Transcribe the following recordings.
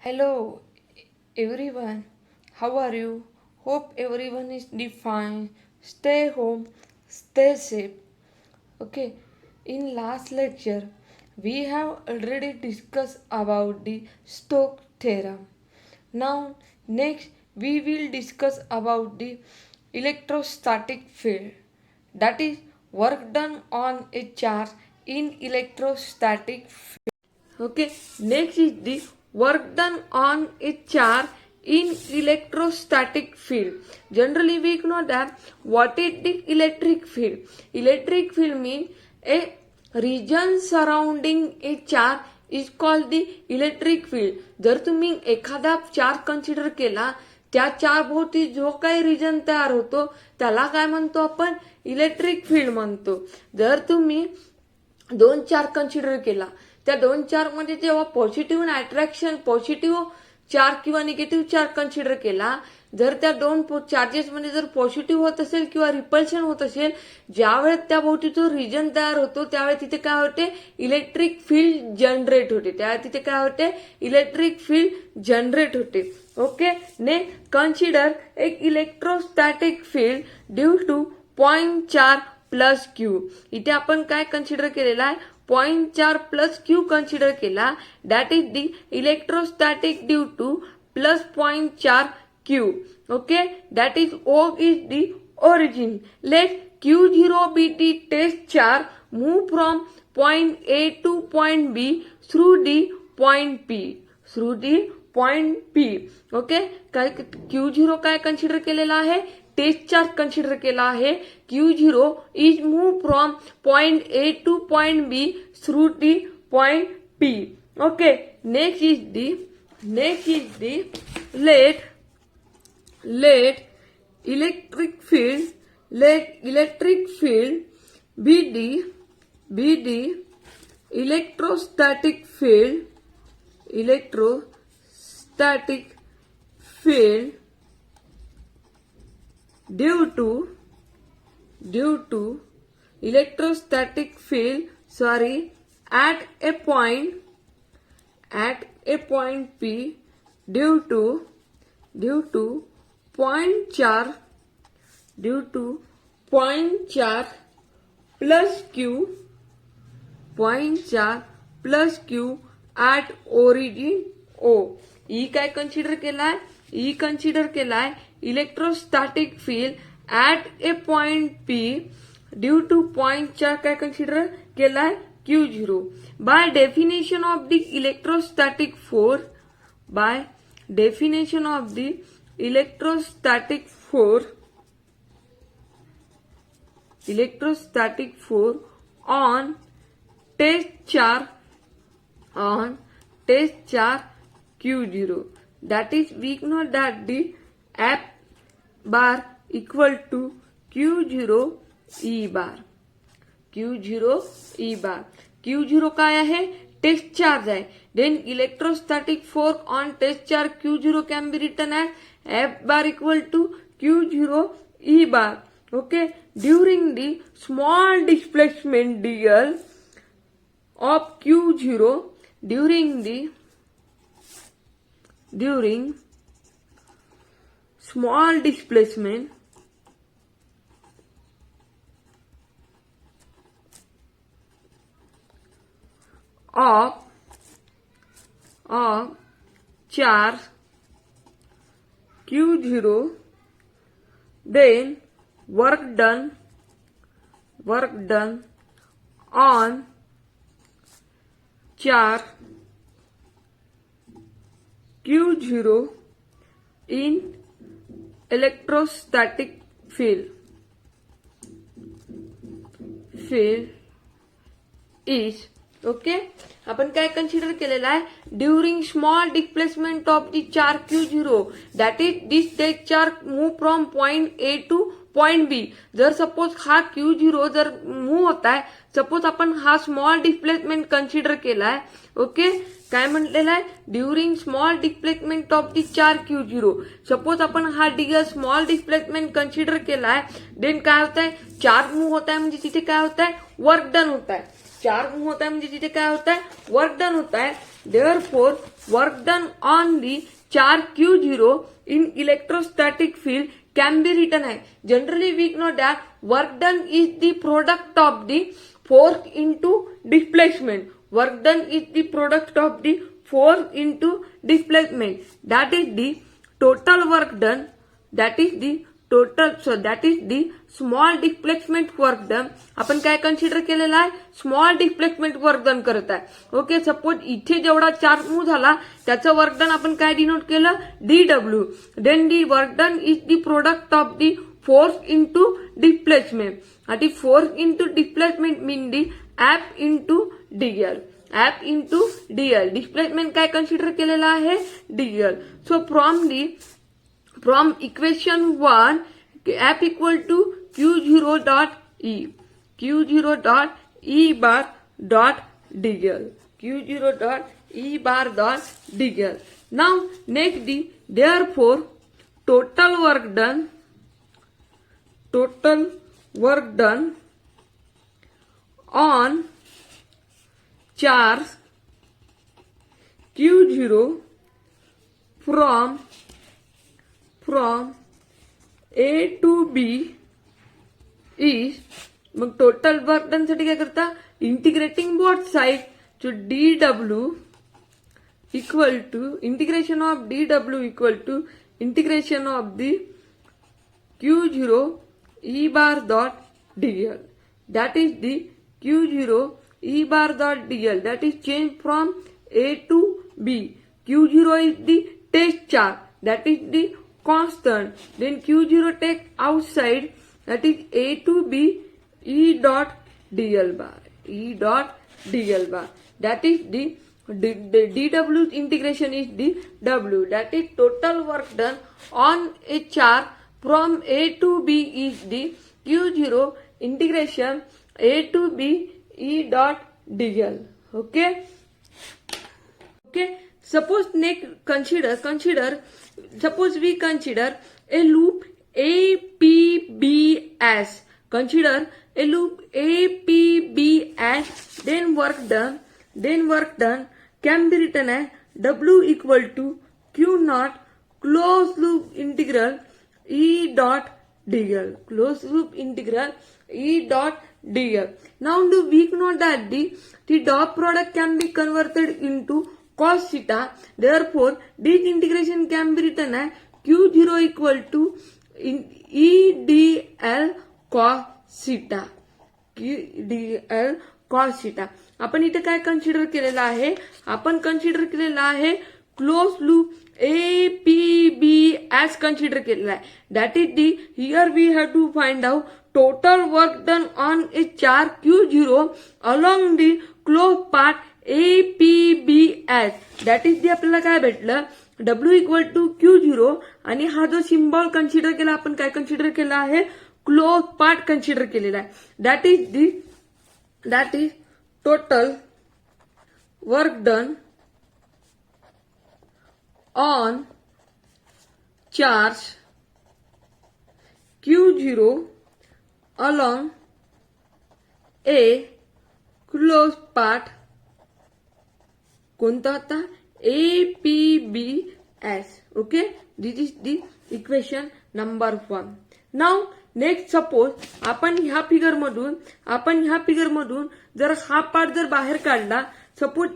Hello everyone, how are you? Hope everyone is fine. Stay home, stay safe. Okay, in last lecture we have already discussed about the Stokes theorem. Now next we will discuss about the electrostatic field, that is work done on a charge in electrostatic field. Okay, next is the work done on a charge in electrostatic field. Generally, we know that what is the electric field? Electric field means a region surrounding a charge is called the electric field. जर तुम्ही एखादा charge consider केला, त्या चार भोवती जो काही region तयार होतो त्याला काय म्हणतो आपण? इलेक्ट्रिक फील्ड म्हणतो. जर तुम्ही दोन चार्ज कन्सिडर केला, त्या दोन चार्ज मध्ये जेव्हा पॉझिटिव्ह अट्रॅक्शन पॉझिटिव्ह चार्ज किंवा निगेटिव्ह चार्ज कन्सिडर केला, जर त्या दोन चार्जेस मध्ये जर पॉझिटिव्ह होत असेल किंवा रिपल्शन होत असेल, ज्यावेळेस त्या भोवती जो रिजन तयार होतो त्यावेळेस तिथे काय होते? इलेक्ट्रिक फील्ड जनरेट होते. त्यावेळेस तिथे काय होते? इलेक्ट्रिक फील्ड जनरेट होते. ओके, ने कन्सिडर एक electrostatic field due to point charge plus Q. इथे आपण काय कन्सिडर केलेला आहे? Point charge plus Q consider केला. That is the electrostatic due to plus point charge Q. Okay, that is O is the origin. Let Q0 be the test charge move from point A to point B through the point P. Through the point P. Okay, काय Q0 काय consider केलेला आहे? Test charge consider केला आहे. Q0 is move from point A to point B through the point P. Okay, next is the let electric field be the electrostatic field due to electrostatic field at a point P due to point charge plus Q at origin O. ई काय consider केलाय? ई consider केलाय electrostatic field at a point P due to point charge काय consider केलाय? Q0. By definition of the electrostatic force, by definition of the electrostatic force on test charge Q0. That is, we know that the F bar equal to Q0 E bar. Q0 काय आहे? Test charge आहे. Then electrostatic force on test charge Q0 can be written as F bar equal to Q0 E bar. Okay, during the small displacement dl of Q0 during small displacement of charge Q0, then work done on charge Q0 in electrostatic field is. Okay, आपण काय consider केलेलं आहे? During small displacement of the charge Q0, that is this test charge move from point A to point B. जर suppose हा Q0 जर move होत आहे, suppose आपण हा स्मॉल डिस्प्लेसमेंट कन्सिडर केलाय. ओके, काय म्हटलेलं आहे? During small displacement of the charge Q0. Suppose आपण हा डीएल स्मॉल डिस्प्लेसमेंट कन्सिडर केलाय, देन काय होत आहे? चार्ज मूव होत आहे म्हणजे तिथे काय होत आहे? वर्क डन होत आहे. चार्ज मूव होता है म्हणजे तिथे काय होता है? वर्क डन होता है. Therefore, work done on the charge Q0 in electrostatic field can be written as, generally we know that work done is the product of the force into displacement. Work done is the product of the force into displacement. That is the total work done. That is the total, so that is the small displacement work done. आपण काय consider केलेला आहे, small displacement work done करत आहे. Okay, suppose इथे जेवढा charge move झाला त्याचं वर्क डन आपण काय डिनोट केलं, D W. Then the work done is the product of the force into displacement. आणि force into displacement mean the F into D L. F into D L. Displacement काय consider केलेला आहे, D L. So from equation 1, F equal to Q0 dot E. Q0 dot E bar dot dl. Q0 dot E bar dot dl. Now next therefore total work done on charge Q0 from A to B is, मग total work done साठी काय करता, integrating both side to dw equal to integration of dw equal to integration of the Q0 E bar dot dl. That is the Q0 E bar dot dl. That is changed from A to B. Q0 is the test charge. That is the constant. Then Q0 take outside, that is A to B E dot dl bar. E dot dl bar. That is the dw integration is the w. That is total work done on a charge from A to B is the Q0 integration A to B E dot dl. Okay. Suppose we consider a loop APBS. Consider a loop APBS. Then work done can be written as W equal to Q naught closed loop integral E dot dl. Closed loop integral E dot dl. Now we know that the dot product can be converted into cos theta. Therefore, this integration can be written as Q0 equal to E dl cos theta. dl cos theta. आपण इथे काय consider केलेला आहे, आपण consider केलेला आहे close loop APBS consider केलेला आहे. That is the, here we have to find out total work done on a charge Q0 along the closed path APBS. That is the आपल्याला काय भेटलं, W इक्वल टू Q0. आणि हा जो symbol consider केला आपण काय कन्सिडर केला आहे, क्लोज पार्ट कन्सिडर केलेला आहे. That is total work done on charge Q0 along a closed path. कोणता होता, APBS. Okay, this is the equation number 1. Now next suppose आपण ह्या फिगर मधून जर हा पार्ट जर बाहेर काढला, सपोज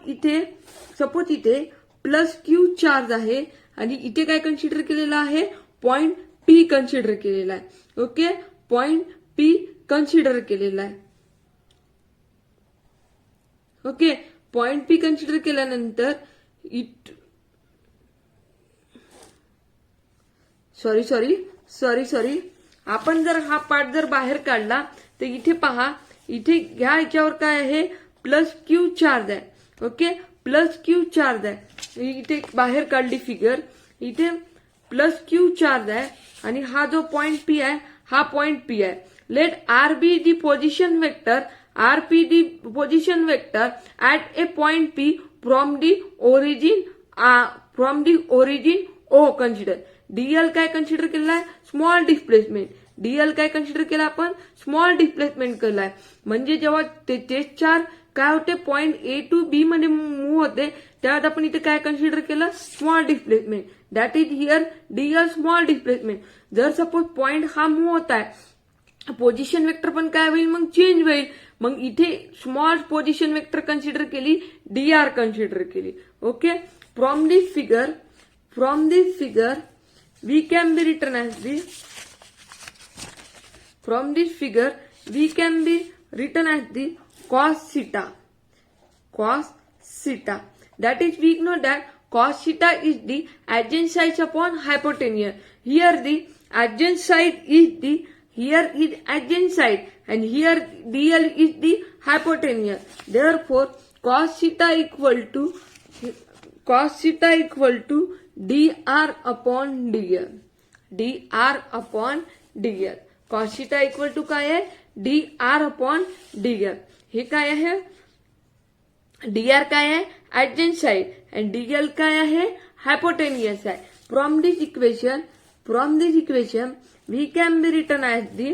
इथे प्लस Q चार्ज आहे आणि इथे काय कन्सिडर केलेला आहे, पॉइंट P कन्सिडर केलेला आहे. ओके, पॉइंट P कन्सिडर केलेला आहे. ओके, पॉइंट P कन्सिडर केल्यानंतर सॉरी आपण जर हा पार्ट जर बाहेर काढला तर इथे पहा, इथे ह्या ह्याच्यावर काय आहे, प्लस Q चार्ज आहे. ओके, प्लस Q चार्ज आहे. इथे बाहेर काढली फिगर, इथे प्लस Q चार्ज आहे आणि हा जो पॉइंट P आहे हा पॉइंट P आहे. Let R be the position vector, RP the position vector at a point P from the origin O. consider. DL काय कन्सिडर केला आहे, स्मॉल डिस्प्लेसमेंट. DL काय कन्सिडर केला आपण, स्मॉल डिस्प्लेसमेंट केलाय. म्हणजे जेव्हा ते टेस्ट चार्ज काय होते पॉइंट ए टू बी मध्ये मूव्ह होते त्यावेळेस आपण इथे काय कन्सिडर केलं small displacement that is here Diehl small displacement. जर सपोज पॉइंट हा मूव्ह होत आहे पोझिशन वेक्टर पण काय होईल मग चेंज होईल मग इथे स्मॉल पोझिशन वेक्टर कन्सिडर केली डीआर कन्सिडर केली. Okay from this figure we can be written as the from this figure we can be written as the cos theta that is we know that cos theta is the adjacent sides upon hypotenuse. Here the adjacent side is the here is adjacent side and here dl is the hypotenuse. Therefore cos theta equal to dr upon dl. cos theta equal to काय आहे D R upon Diehl. हे काय आहे D R काय आहे ऍडजंट side and Diehl काय आहे hypotenuse आहे. From this equation we can be written as the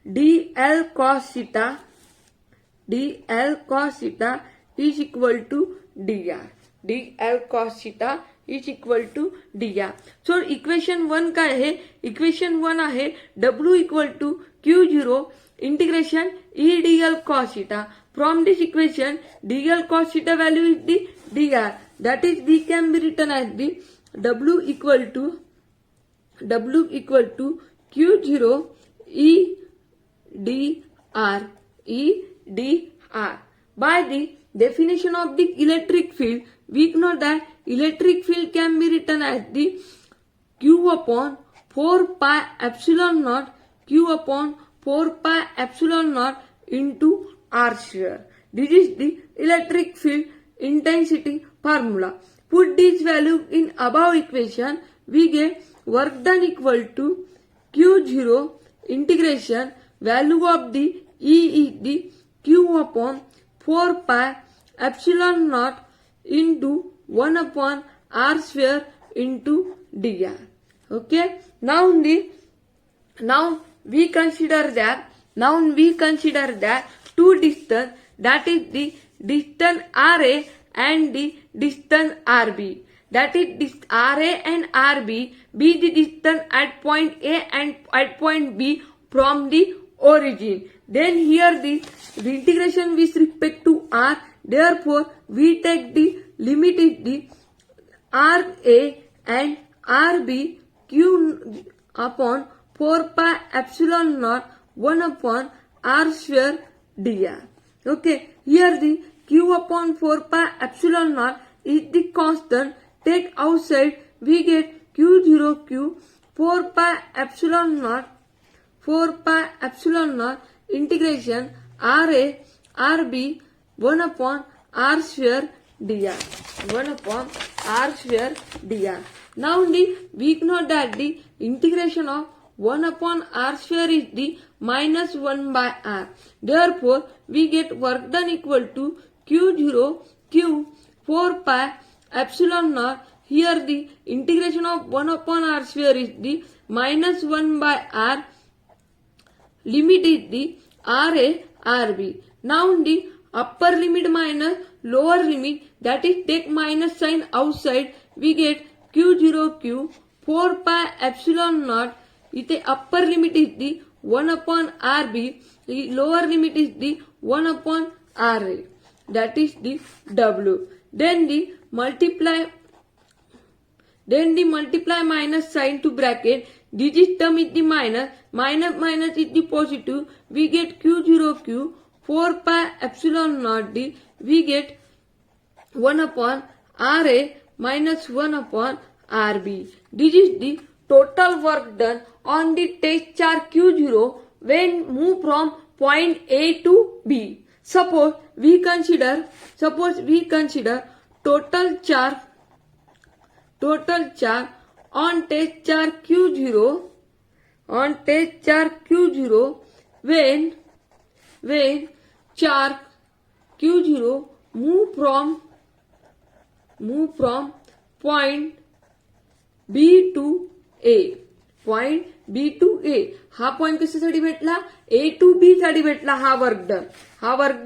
dl cos theta is equal to dr. dl cos theta is equal to dr. So equation 1 काय आहे equation 1 आहे w equal to q0 integration e dl cos theta. From this equation dl cos theta value is the dr, that is we can be written as the w equal to q0 e dr. By the definition of the electric field we know that electric field can be written as the q upon 4 pi epsilon naught into r square. This is the electric field intensity formula. Put this value in above equation we get work done equal to q0 integration value of the E is the q upon 4 pi epsilon naught into 1 upon r square into dr. Okay, now we consider that two distance, that is the distance RA and the distance RB. That is RA and RB be the distance at point A and at point B from the origin. Then here the integration with respect to R. Therefore, we take the limit is the RA and RB q upon 4 pi epsilon naught 1 upon r square dr. Okay, here the q upon 4 pi epsilon naught is the constant. Take outside we get q0 q 4 pi epsilon naught integration RA RB 1 upon r square dr. Now we know that the integration of 1 upon r square is the minus 1 by r. Therefore we get work done equal to q0 q 4 pi epsilon naught. Here the integration of 1 upon r square is the minus 1 by r. Limit is the RA RB. Now the upper limit minus lower limit, that is take minus sign outside we get q0 q 4 pi epsilon naught. इथे upper limit is the 1 upon RB, lower limit is the 1 upon RA, that is the W. Then the multiply minus sign to bracket. This term is the minus is the positive. We get q0 q 4 pi epsilon naught d. We get 1 upon RA minus 1 upon RB. This is the total work done on the test charge q0 when move from point A to B. Suppose we consider total charge on test charge q0 when charge q0 move from point B to A. Point B to A. हा point कशासाठी भेटला? ए to बी साठी भेटला. हा work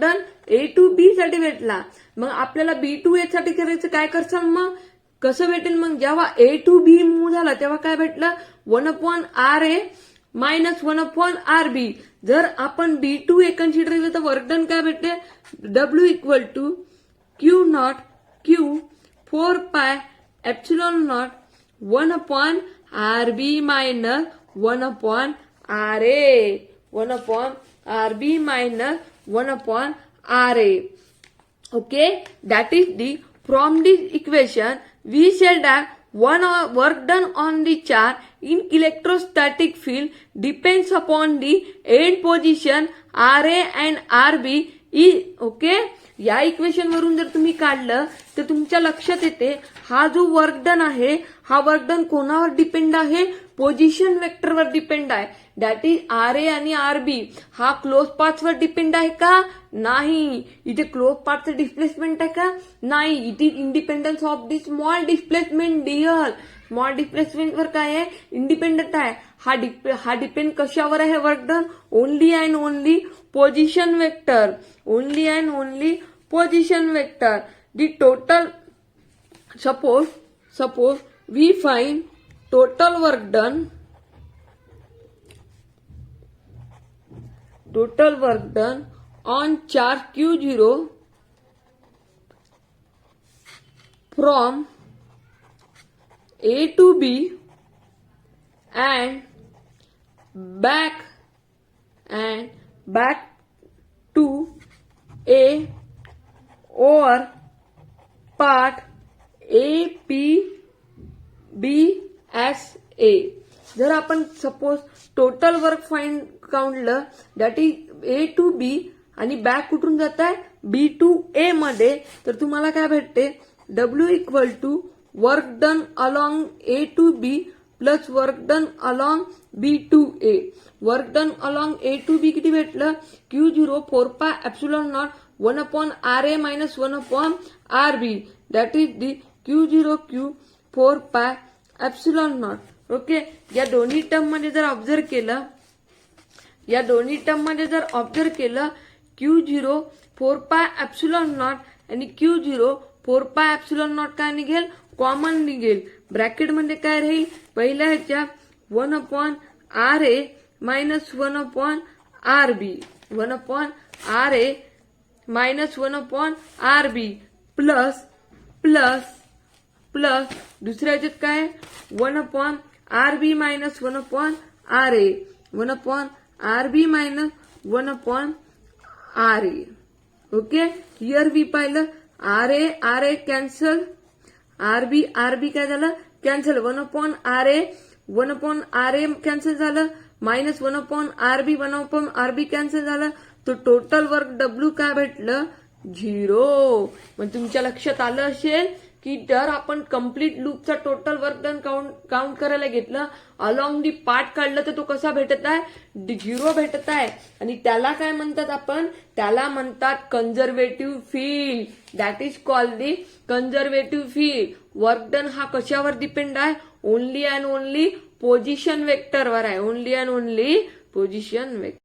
done A to बी साठी भेटला. मग आपल्याला बी टू ए साठी करायचं, काय करसाल मग? कसं भेटेल मग? जेव्हा ए टू बी मूव्ह झाला तेव्हा काय भेटलं? 1/RA minus 1/RB. जर आपण बी टू ए कन्सिडर केलं तर वर्क डन काय भेटते? W equal to Q naught Q 4πε0 1/RB minus 1/RA. 1/RB minus 1/RA. Okay, that is the from this equation we said that one work done on the charge in electrostatic field depends upon the end position RA and RB is okay. या equation वरून जर तुम्ही काढलं तर तुमच्या लक्षात येते हा जो वर्क डन आहे हा वर्क डन कोणावर डिपेंड आहे? पोझिशन वेक्टरवर डिपेंड आहे. दॅट इज RA आणि RB. हा क्लोज पाथवर डिपेंड आहे का? नाही. इथे क्लोज पाथचं डिस्प्लेसमेंट आहे का? नाही. It is independence of the small displacement dear. Small डिस्प्लेसमेंटवर काय आहे? इंडिपेंडंट आहे. हा डिपेंड कशावर आहे work done? Only and only position vector. Only and only position vector. The total suppose we find total work done on charge Q0 from A to B and back to A or part APBSA. जर आपण suppose total work find काउंटलं that is A to B आणि back कुठून जात आहे? बी to ए मध्ये, तर तुम्हाला काय भेटते? W equal to work done along A to B plus work done along B to A. Work done along A to B किती भेटलं? Q0 4πε0 1/RA minus 1/RB. That is the Q0 Q 4πε0. Okay. या दोन्ही term मध्ये जर observe केलं Q0 4πε0 आणि Q0 4πε0 काय निघेल? कॉमन निघेल. ब्रॅकेट मध्ये काय राहील? पहिल्या ह्याच्या 1/RA minus 1/RB. 1/RA minus 1/RB plus दुसऱ्या ह्याच्यात काय? 1/RB minus 1/RA. 1/RB minus 1/RA. Okay. Here we पाहिलं RA कॅन्सल. RB काय झालं? कॅन्सल. 1/RA कॅन्सल झालं. मायनस 1/RB 1/RB कॅन्सल झालं. तर टोटल वर्क W काय भेटलं? 0. मग तुमच्या लक्षात आलं असेल की जर आपण कम्प्लीट लूपचा टोटल वर्क डन काउंट करायला घेतलं, अलॉंग दी पार्ट काढलं तर तो कसा भेटत आहे? 0 भेटत आहे. आणि त्याला काय म्हणतात आपण? त्याला म्हणतात conservative field. That is called the conservative field. Work done हा कशावर डिपेंड आहे? ओनली अँड ओनली पोझिशन वेक्टरवर आहे. Only and only position vector.